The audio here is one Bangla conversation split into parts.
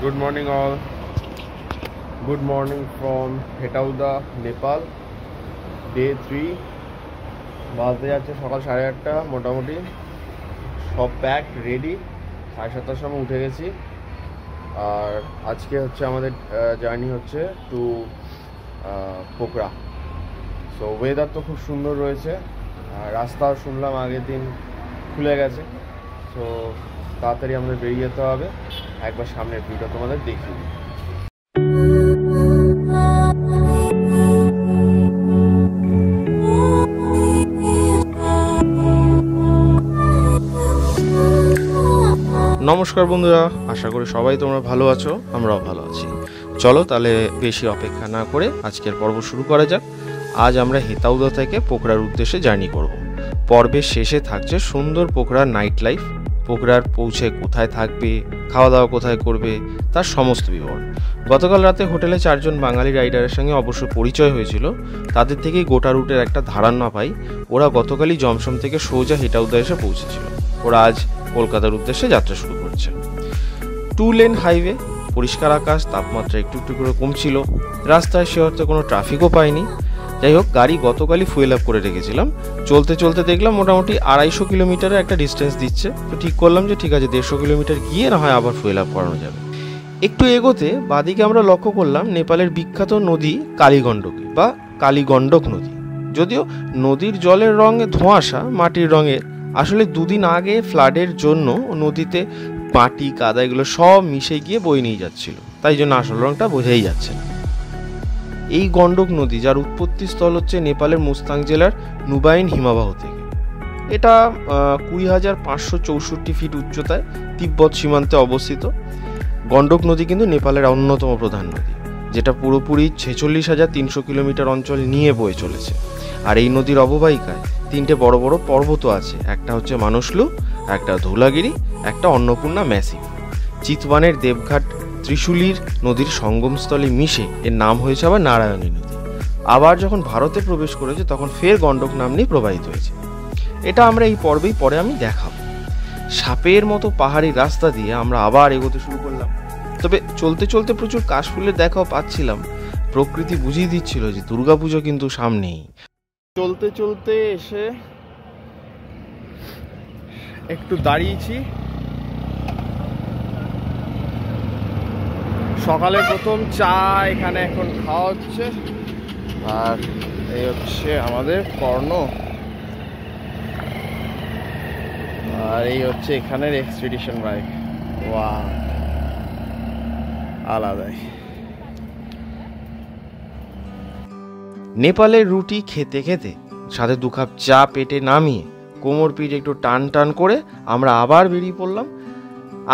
Good morning all. Good morning from Hetauda, Nepal. Day 3. বাজতে যাচ্ছে সকাল 8:30 মোটামুটি সব প্যাক রেডি। 7:30টার সময় উঠে গেছি। আর আজকে হচ্ছে আমাদের জার্নি হচ্ছে টু পোখরা। সো ওয়েদার তো খুব সুন্দর রয়েছে, রাস্তাও শুনলাম আগের দিন খুলে গেছে। সো তাড়াতাড়ি আমাদের বেরিয়ে যেতে হবে। একবার সামনের ভিউটা তোমাদের দেখিয়ে দিই। নমস্কার বন্ধুরা, আশা করি সবাই তোমরা ভালো আছো, আমরাও ভালো আছি। চলো তাহলে বেশি অপেক্ষা না করে আজকের পর্ব শুরু করা যাক। আজ আমরা হেতাউদা থেকে পোখরার উদ্দেশ্যে জার্নি করব। পর্বের শেষে থাকছে সুন্দর পোখরার নাইট লাইফ, পোখরার পৌঁছে কোথায় থাকবে, খাওয়া দাওয়া কোথায় করবে, তার সমস্ত বিবরণ। গতকাল রাতে হোটেলে 4 জন বাঙালি রাইডারের সঙ্গে অবশ্য পরিচয় হয়েছিল। তাদের থেকেই গোটা রুটের একটা ধারণা পাই। ওরা গতকালই জমসম থেকে সোজা হেটাউদা এসে পৌঁছেছিল। ওরা আজ কলকাতার উদ্দেশ্যে যাত্রা শুরু করছে। 2 লেন হাইওয়ে, পরিষ্কার আকাশ, তাপমাত্রা একটু একটু করে কমছিল। রাস্তায় সে অর্থে কোনো ট্রাফিকও পাইনি। যাই হোক, গাড়ি গতকালই ফুয়েল আপ করে রেখেছিলাম। চলতে চলতে দেখলাম মোটামুটি 250 কিলোমিটারের একটা ডিস্টেন্স দিচ্ছে। তো ঠিক করলাম যে ঠিক আছে, 150 কিলোমিটার গিয়ে না হয় আবার ফুয়েল আপ করানো যাবে। একটু এগোতে বাদিকে আমরা লক্ষ্য করলাম নেপালের বিখ্যাত নদী কালীগণ্ডকী বা কালীগণ্ডক নদী। যদিও নদীর জলের রঙে ধোঁয়াশা, মাটির রঙের। আসলে 2 দিন আগে ফ্লাডের জন্য নদীতে মাটি কাদা এগুলো সব মিশে গিয়ে বয়ে নিয়ে যাচ্ছিল, তাই জন্য আসল রঙটা বোঝাই যাচ্ছে না। এই গণ্ডক নদী, যার উৎপত্তি স্থল হচ্ছে নেপালের মুস্তাং জেলার নুবাইন হিমবাহ থেকে। এটা 20,564 ফিট উচ্চতায় তিব্বত সীমান্তে অবস্থিত। গণ্ডক নদী কিন্তু নেপালের অন্যতম প্রধান নদী, যেটা পুরোপুরি 46,300 কিলোমিটার অঞ্চল নিয়ে বয়ে চলেছে। আর এই নদীর অববাহিকায় 3টে বড় বড় পর্বত আছে। একটা হচ্ছে মানসলু, একটা ধৌলাগিরি, একটা অন্নপূর্ণা ম্যাসিভ। চিতওয়ানের দেবঘাট ত্রিশুলির নদীর সঙ্গমস্থলে মিশে এর নাম হয়েছে আবার নারায়ণী নদী। আবার যখন ভারতে প্রবেশ করেছে তখন ফের গণ্ডক নাম নিয়ে প্রবাহিত হয়েছে। এটা আমরা এই পর্বেই পরে আমি দেখাবো। সাপের মতো পাহাড়ি রাস্তা দিয়ে আমরা আবার এগোতে শুরু করলাম। তবে চলতে চলতে প্রচুর কাশফুলের দেখাও পাচ্ছিলাম। প্রকৃতি বুঝিয়ে দিচ্ছিল যে দুর্গাপুজো কিন্তু সামনেই। চলতে চলতে এসে একটু দাঁড়িয়েছি। সকালে প্রথম চা এখানে এখন খাওয়া হচ্ছে। আর এই হচ্ছে আমাদের কর্ণ, আর এই হচ্ছে এখানের এক্সপিডিশন বাইক। ওয়াও, আলাদাই। নেপালের রুটি খেতে খেতে সাথে 2 কাপ চা পেটে নামিয়ে কোমর পিঠ একটু টান টান করে আমরা আবার বেরিয়ে পড়লাম।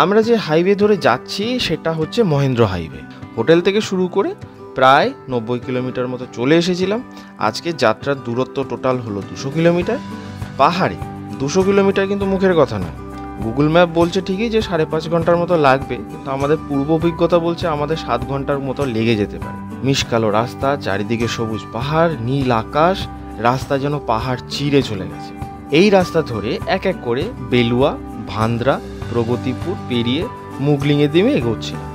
আমরা যে হাইওয়ে ধরে যাচ্ছি সেটা হচ্ছে মহেন্দ্র হাইওয়ে। হোটেল থেকে শুরু করে প্রায় 90 কিলোমিটার মতো চলে এসেছিলাম। আজকে যাত্রার দূরত্ব টোটাল হলো 200 কিলোমিটার। পাহাড়ে 200 কিলোমিটার কিন্তু মুখের কথা নয়। গুগল ম্যাপ বলছে ঠিকই যে 5.5 ঘন্টার মতো লাগবে, কিন্তু আমাদের পূর্ব অভিজ্ঞতা বলছে আমাদের 7 ঘন্টার মতো লেগে যেতে পারে। মিশকালো রাস্তা, চারিদিকে সবুজ পাহাড়, নীল আকাশ, রাস্তা যেন পাহাড় চিরে চলে গেছে। এই রাস্তা ধরে এক এক করে বেলুয়া, ভান্দ্রা, প্রগতিপুর পেরিয়ে মুগলিংয়ে দিমে এগোচ্ছিলাম।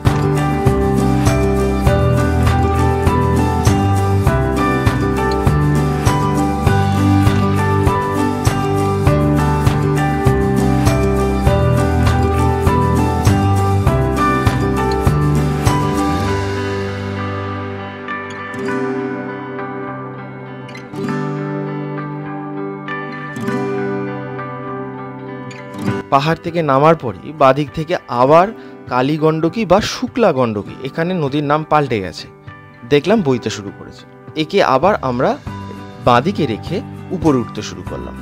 পাহাড় থেকে নামার পরই বাদিক থেকে আবার কালীগণ্ডকী বা শুক্লা গণ্ডকী, এখানে নদীর নাম পাল্টে গেছে, দেখলাম বইতে শুরু করেছে। একে আবার আমরা বাঁদিকে রেখে উপরে উঠতে শুরু করলাম।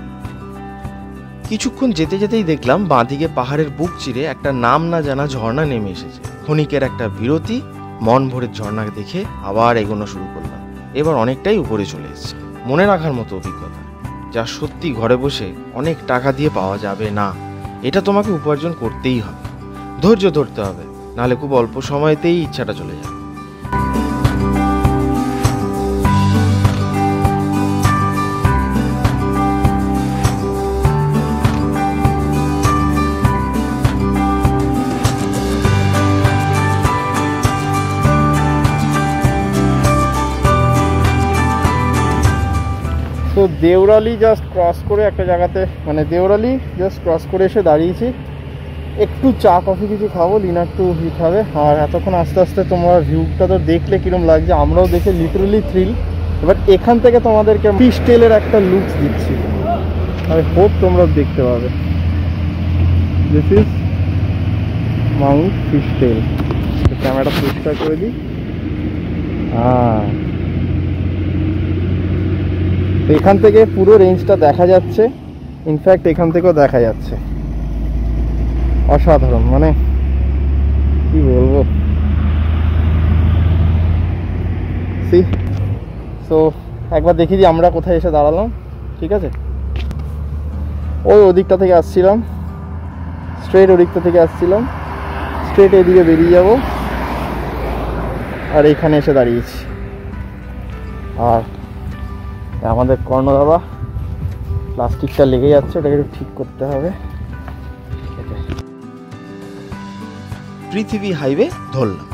কিছুক্ষণ যেতে যেতেই দেখলাম বাঁদিকে পাহাড়ের বুক চিরে একটা নাম না জানা ঝর্ণা নেমে এসেছে। ক্ষণিকের একটা বিরতি, মন ভরে ঝর্ণা দেখে আবার এগোনো শুরু করলাম। এবার অনেকটাই উপরে চলে এসেছে। মনে রাখার মতো অভিজ্ঞতা, যা সত্যি ঘরে বসে অনেক টাকা দিয়ে পাওয়া যাবে না। এটা তোমাকে উপার্জন করতেই হবে, ধৈর্য ধরতে হবে, নাহলে খুব অল্প সময়তেই ইচ্ছাটা চলে যাবে। দেওরালি জাস্ট ক্রস করে একটা জায়গাতে, মানে দেওরালি জাস্ট ক্রস করে এসে দাঁড়িয়েছি। একটু চা কফি কিছু খাবো, লিনা একটু হিট হবে। আর এতক্ষণ আস্তে আস্তে তোমরা ভিউটা তো দেখলে কীরকম লাগছে, আমরাও দেখে লিটারালি থ্রিল। এবার এখান থেকে তোমাদেরকে ফিশ টেলের একটা লুকস দিচ্ছি, আমি হোপ তোমরা দেখতে পাবে। দিস ইজ মাউন্ট ফিশ টেল। ক্যামেরাটা পরিষ্কার করে দিই। এখান থেকে পুরো রেঞ্জটা দেখা যাচ্ছে, ইনফ্যাক্ট এখান থেকেও দেখা যাচ্ছে। অসাধারণ, মানে কি বলবো। সো একবার দেখি যে আমরা কোথায় এসে দাঁড়ালাম। ঠিক আছে, ওই ওদিকটা থেকে আসছিলাম, স্ট্রেট ওদিকটা থেকে আসছিলাম, স্ট্রেট এদিকে বেরিয়ে যাব, আর এইখানে এসে দাঁড়িয়েছি। আর আমাদের কর্ণদাদা প্লাস্টিকটা লেগে যাচ্ছে, ওটাকে একটু ঠিক করতে হবে। পৃথিবী হাইওয়ে ধরলাম।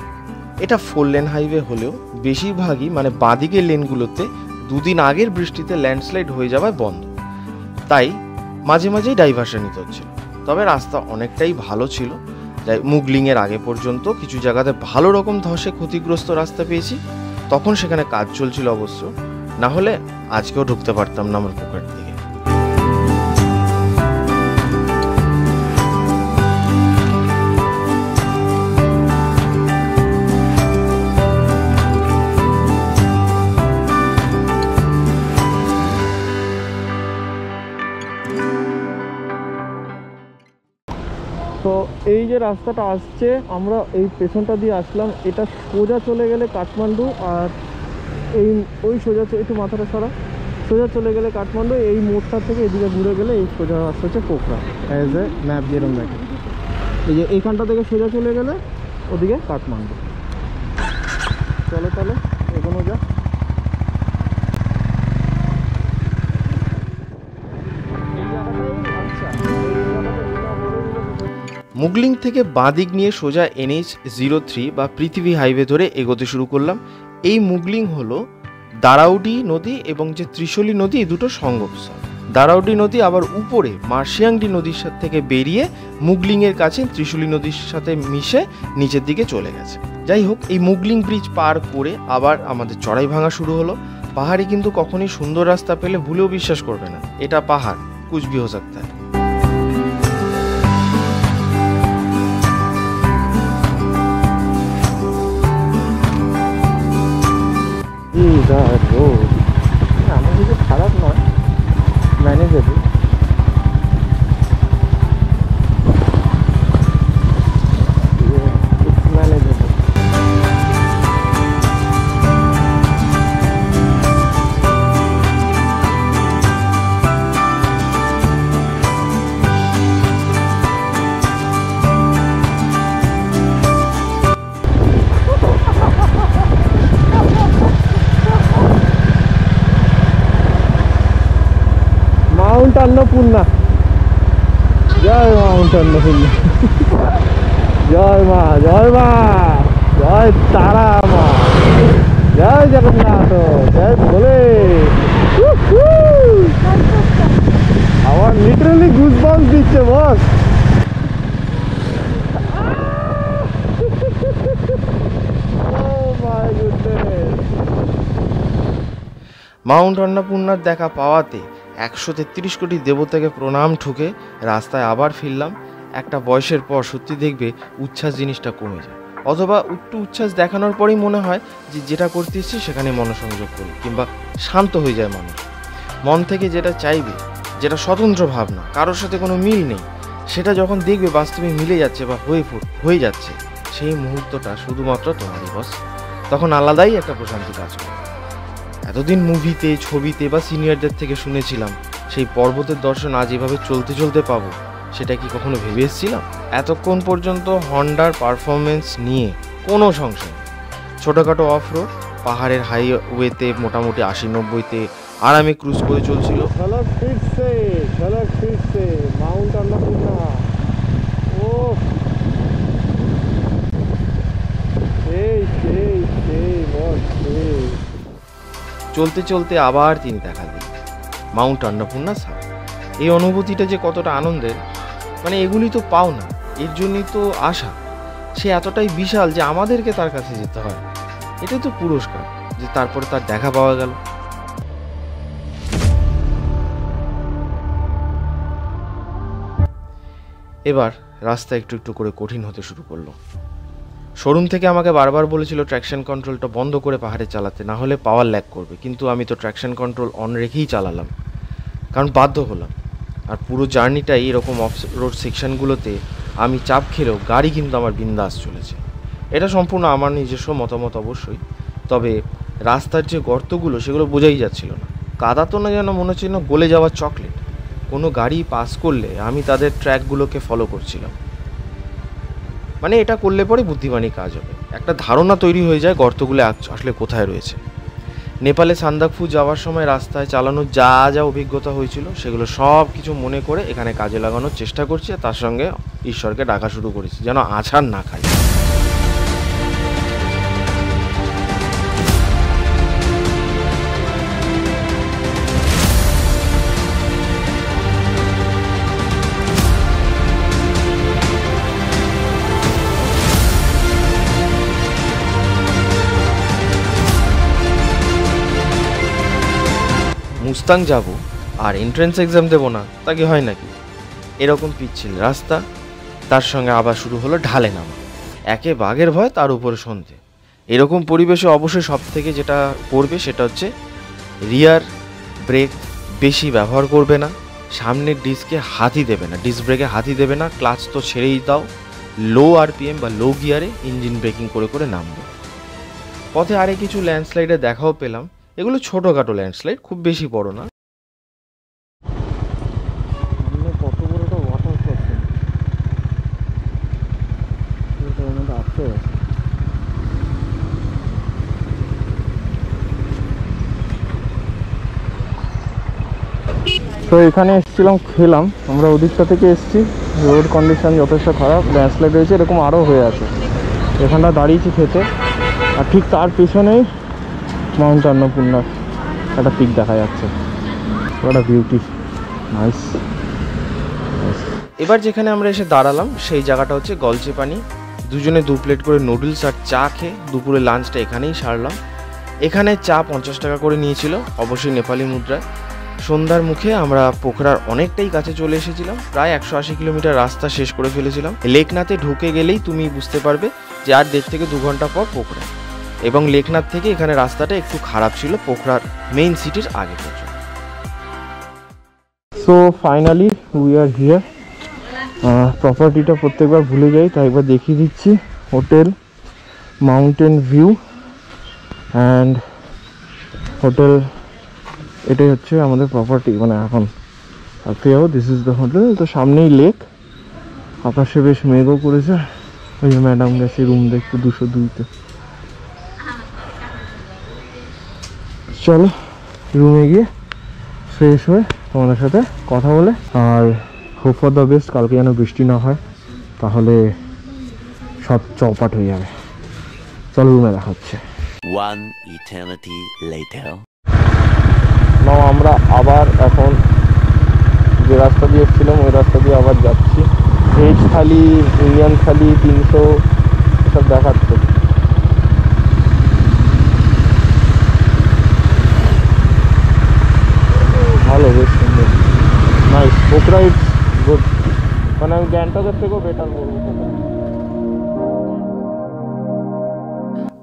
এটা 4 লেন হাইওয়ে হলেও বেশিরভাগই মানে বাঁদিকের লেনগুলোতে দুদিন আগের বৃষ্টিতে ল্যান্ডস্লাইড হয়ে যাওয়ায় বন্ধ, তাই মাঝে মাঝেই ডাইভারশন নিতে হচ্ছিল। তবে রাস্তা অনেকটাই ভালো ছিল, যাই মুগলিংয়ের আগে পর্যন্ত কিছু জায়গাতে ভালো রকম ধসে ক্ষতিগ্রস্ত রাস্তা পেয়েছি। তখন সেখানে কাজ চলছিল অবশ্য, না হলে আজকেও ঢুকতে পারতাম না আমার পোকার দিকে। তো এই যে রাস্তাটা আসছে, আমরা এই পেছনটা দিয়ে আসলাম, এটা সোজা চলে গেলে কাঠমান্ডু। আর এই ওই সোজা একটু মাথাটা সরা, সোজা চলে গেলে কাঠমান্ডু। এই মোড়টা থেকে এদিকে ঘুরে গেলে এই সোজা রাস্তা হচ্ছে পোখরা। অ্যাজ এ ম্যাপ যেরকম দেখে, এই যে এইখানটা থেকে সোজা চলে গেলে ওদিকে কাঠমান্ডু। চলো তাহলে এগোনো যাক। মুগলিং থেকে বাঁদিক নিয়ে সোজা NH-03 বা পৃথিবী হাইওয়ে ধরে এগোতে শুরু করলাম। এই মুগলিং হলো দারাউডি নদী এবং যে ত্রিশূলী নদী, এই দুটো সঙ্গমস্থল। দারাউডি নদী আবার উপরে মার্শিয়াংডি নদীর সাথে থেকে বেরিয়ে মুগলিংয়ের কাছে ত্রিশূলী নদীর সাথে মিশে নিচের দিকে চলে গেছে। যাই হোক, এই মুগলিং ব্রিজ পার করে আবার আমাদের চড়াই ভাঙা শুরু হলো। পাহাড়ে কিন্তু কখনই সুন্দর রাস্তা পেলে ভুলেও বিশ্বাস করবে না এটা পাহাড়, কুছ ভি হো সকতা হ্যায়। আমার কিছু খারাপ নয়, ম্যানেজেবল। মাউন্ট अन्नपूर्णा, জয় মাউন্ট अन्नपूर्णा, জয় মা, জয় মা, জয় তারা মা, জয় জগন্নাথ, জয় ভোলে। আমার লিটারালি গুজবাম্পস দিচ্ছে বস। মাউন্ট অন্নপূর্ণার দেখা পাওয়াতে 133 কোটি দেবতাকে প্রণাম ঠুকে রাস্তায় আবার ফিরলাম। একটা বয়সের পর সত্যি দেখবে উচ্ছ্বাস জিনিসটা কমে যায়, অথবা একটু উচ্ছ্বাস দেখানোর পরেই মনে হয় যে যেটা করতে এসেছি সেখানে মনোসংযোগ করি, কিংবা শান্ত হয়ে যায় মানুষ। মন থেকে যেটা চাইবে, যেটা স্বতন্ত্র ভাবনা, কারোর সাথে কোনো মিল নেই, সেটা যখন দেখবে বাস্তবে মিলে যাচ্ছে বা হয়ে যাচ্ছে, সেই মুহূর্তটা শুধুমাত্র তোমারই বস। তখন আলাদাই একটা প্রশান্তি কাজ করে। এতদিন মুভিতে, ছবিতে বা সিনিয়রদের থেকে শুনেছিলাম সেই পর্বতের দর্শন আজ এভাবে চলতে চলতে পাবো, সেটা কি কখনো ভেবে এসেছিলাম? এতক্ষণ পর্যন্ত হন্ডার পারফরমেন্স নিয়ে কোনো সংশয় নেই। ছোটোখাটো অফ রোড পাহাড়ের হাইওয়েতে মোটামুটি 80-90-তে আরামে ক্রুজ করে চলছিল। মাউন্ট अन्नपूर्णा, ও চলতে চলতে আবার তিনি দেখা দিন। মাউন্ট অন্নপূর্ণা সার। এই অনুভূতিটা যে কতটা আনন্দের, মানে এগুলি তো পাও না, এর জন্যই তো আশা। সে এতটাই বিশাল যে আমাদেরকে তার কাছে যেতে হয়। এটাই তো পুরস্কার, যে তারপরে তার দেখা পাওয়া গেল। এবার রাস্তা একটু একটু করে কঠিন হতে শুরু করলো। শোরুম থেকে আমাকে বারবার বলেছিল ট্র্যাকশন কন্ট্রোলটা বন্ধ করে পাহাড়ে চালাতে, না হলে পাওয়ার ল্যাগ করবে, কিন্তু আমি তো ট্র্যাকশন কন্ট্রোল অন রেখেই চালালাম, কারণ বাধ্য হলাম। আর পুরো জার্নিটাই এরকম অফ রোড সেকশনগুলোতে আমি চাপ খেলেও গাড়ি কিন্তু আমার বিন্দাস চলেছে। এটা সম্পূর্ণ আমার নিজস্ব মতামত অবশ্যই, তবে রাস্তার যে গর্তগুলো সেগুলো বোঝাই যাচ্ছিল না। কাদা তো না, যেন মনে হচ্ছিল গলে যাওয়া চকলেট। কোনো গাড়ি পাস করলে আমি তাদের ট্র্যাকগুলোকে ফলো করছিলাম। মানে এটা করলে পরে বুদ্ধিমানী কাজ হবে, একটা ধারণা তৈরি হয়ে যায় গর্তগুলো আসলে কোথায় রয়েছে। নেপালে সান্দাকফু যাওয়ার সময় রাস্তায় চালানোর যা যা অভিজ্ঞতা হয়েছিল সেগুলো সব কিছু মনে করে এখানে কাজে লাগানোর চেষ্টা করছি। তার সঙ্গে ঈশ্বরকে ডাকা শুরু করেছি যেন আছাড় না খাই। মুস্তাং যাব আর এন্ট্রেন্স এক্সাম দেবো না, তা কি হয় নাকি? এরকম পিচ্ছিল রাস্তা, তার সঙ্গে আবার শুরু হলো ঢালে নামা, একে বাঘের ভয় তার উপরে সন্ধে। এরকম পরিবেশে অবশ্যই সব থেকে যেটা করবে সেটা হচ্ছে রিয়ার ব্রেক বেশি ব্যবহার করবে না, সামনের ডিস্কে হাতই দেবে না, ডিস্ক ব্রেকে হাতই দেবে না, ক্লাচ তো ছেড়েই দাও, লো আরপিএম বা লো গিয়ারে ইঞ্জিন ব্রেকিং করে করে নামবে। পথে আরে কিছু ল্যান্ডস্লাইডে দেখাও পেলাম, এগুলো ছোটোখাটো ল্যান্ডস্লাইড, খুব বেশি বড় না। কত বড় একটা ওয়াটার ক্রসিং আছে। তো এখানে এসেছিলাম, খেলাম, আমরা ওদিকটা থেকে এসেছি, রোড কন্ডিশন যথেষ্ট খারাপ, ল্যান্ডস্লাইড রয়েছে, এরকম আরও হয়ে আছে। এখানটা দাঁড়িয়েছি খেতে, আর ঠিক তার পেছনেই মাউন্ট অন্নপূর্ণার একটা পিক দেখা যাচ্ছে, একটা বিউটি, নাইস। এবার যেখানে আমরা এসে দাঁড়ালাম সেই জায়গাটা হচ্ছে গলচে পানি। দুজনে 2 প্লেট করে নুডলস আর চা খেয়ে দুপুরে লাঞ্চটা এখানেই সারলাম। এখানে চা 50 টাকা করে নিয়েছিল, অবশ্যই নেপালি মুদ্রায়। সন্ধ্যার মুখে আমরা পোখরার অনেকটাই কাছে চলে এসেছিলাম, প্রায় 180 কিলোমিটার রাস্তা শেষ করে ফেলেছিলাম। লেকনাথে ঢুকে গেলেই তুমি বুঝতে পারবে যে আর 1.5 থেকে 2 ঘন্টা পর পোখরা। এবং লেকনাথ থেকে এখানে রাস্তাটা একটু খারাপ ছিল পোখরার মেইন সিটির আগে পর্যন্ত। So finally we are here. প্রপার্টিটা প্রত্যেকবার ভুলে যাই, তাই একবার দেখিয়ে দিচ্ছি। Hotel mountain view and hotel, এটাই হচ্ছে আমাদের প্রপার্টি, মানে এখন থাকতে যাবো। This is the hotel. তো সামনেই লেক, আকাশে বেশ মেঘও করেছে। ওই ম্যাডাম গেছে রুম দেখতে 202-তে। চলো রুমে গিয়ে ফ্রেশ হয়ে তোমাদের সাথে কথা বলে, আর হোপ ফর দ্য বেস্ট, কালকে যেন বৃষ্টি না হয়, তাহলে সব চৌপাট হয়ে যাবে। চলো রুমে দেখা হচ্ছে। One eternity later. না, আমরা আবার এখন যে রাস্তা দিয়ে এসেছিলাম ওই রাস্তা দিয়ে আবার যাচ্ছি। ভেজ থালি, ইন্ডিয়ান থালি 300 এসব দেখাচ্ছে। ভালো, বেশ সুন্দর, নাইস। পোখরা ইটস গুড, মানে আমি গ্যাংটকের থেকেও বেটার বলবো।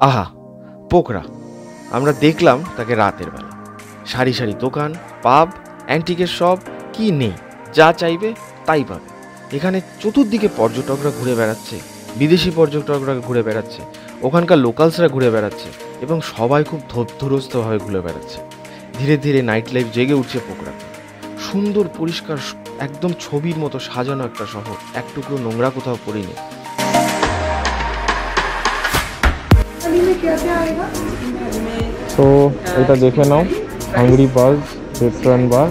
আহা পোখরা, আমরা দেখলাম তাকে রাতের বেলা। সারি সারি দোকান, পাব, অ্যান্টিকের শপ, কি নেই, যা চাইবে তাই পাবে। এখানে চতুর্দিকে পর্যটকরা ঘুরে বেড়াচ্ছে, বিদেশি পর্যটকরা ঘুরে বেড়াচ্ছে, ওখানকার লোকালসরা ঘুরে বেড়াচ্ছে, এবং সবাই খুব ধৈর্যস্থভাবে ঘুরে বেড়াচ্ছে। ধীরে ধীরে নাইট লাইফ জেগে উঠছে পোখরাতে। সুন্দর পরিষ্কার একদম ছবির মতো সাজানো একটা শহর, একটুকরো নোংরা কোথাও পড়েনি। তো এটা দেখে নাও, হাংরি বাজ রেস্টুরেন্ট বার,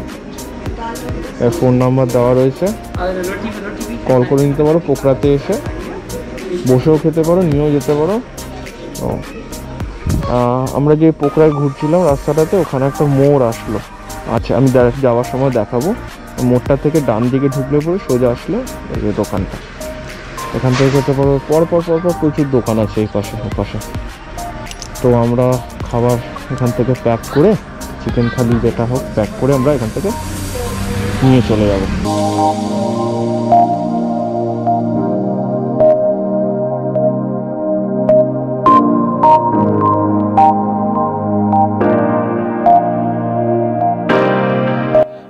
এর ফোন নাম্বার দেওয়া রয়েছে, কল করে নিতে পারো। পোখরাতে এসে বসেও খেতে পারো, নিয়েও যেতে পারো। আমরা যে পোখরায় ঘুরছিলাম রাস্তাটাতে, ওখানে একটা মোড় আসলো, আচ্ছা, আমি ডাইরেক্ট যাওয়ার সময় দেখাবো। মোড়টা থেকে ডান দিকে ঢুকলে পরে সোজা আসলে এই যে দোকানটা, এখান থেকে যেতে পারো। পর পর পর পর প্রচুর দোকান আছে এই পাশে ওপাশে। তো আমরা খাবার এখান থেকে প্যাক করে, চিকেন থালি যেটা হোক প্যাক করে আমরা এখান থেকে নিয়ে চলে যাব।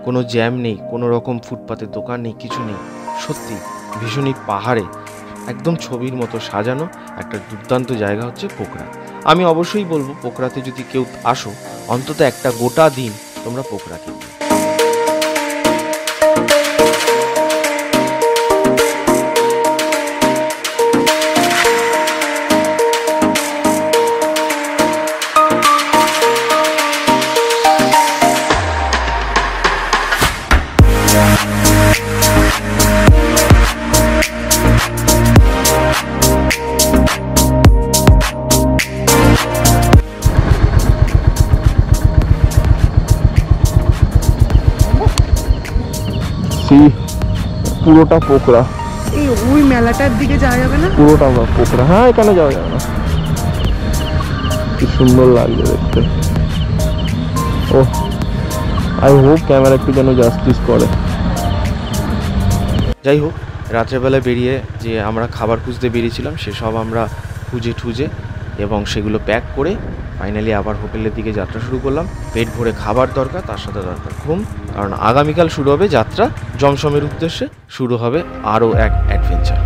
কোনো জ্যাম নেই, কোনো রকম ফুটপাতের দোকান নেই, কিছু নেই। সত্যি ভীষণই পাহাড়ে একদম ছবির মতো সাজানো একটা দুর্দান্ত জায়গা হচ্ছে পোখরা। আমি অবশ্যই বলবো পোখরাতে যদি কেউ আসো, অন্তত একটা গোটা দিন তোমরা পোখরাতে। পুরোটা পোখরা, এই ওই মেলাটার দিকে যাওয়া যাবে না? পুরোটা পোখরা। হ্যাঁ, এখানে যাওয়া যাবে না। কি সুন্দর লাগছে দেখতে। ও, আই হোপ ক্যামেরা একটু যেন জাস্টিস করে। যাই হোক, রাত্রেবেলা বেরিয়ে যে আমরা খাবার খুঁজতে বেরিয়েছিলাম সেসব আমরা খুঁজে ঠুজে এবং সেগুলো প্যাক করে ফাইনালি আবার হোটেলের দিকে যাত্রা শুরু করলাম। পেট ভরে খাবার দরকার, তার সাথে দরকার ঘুম, কারণ আগামীকাল শুরু হবে যাত্রা। জমসমের উদ্দেশ্যে শুরু হবে আরও এক অ্যাডভেঞ্চার।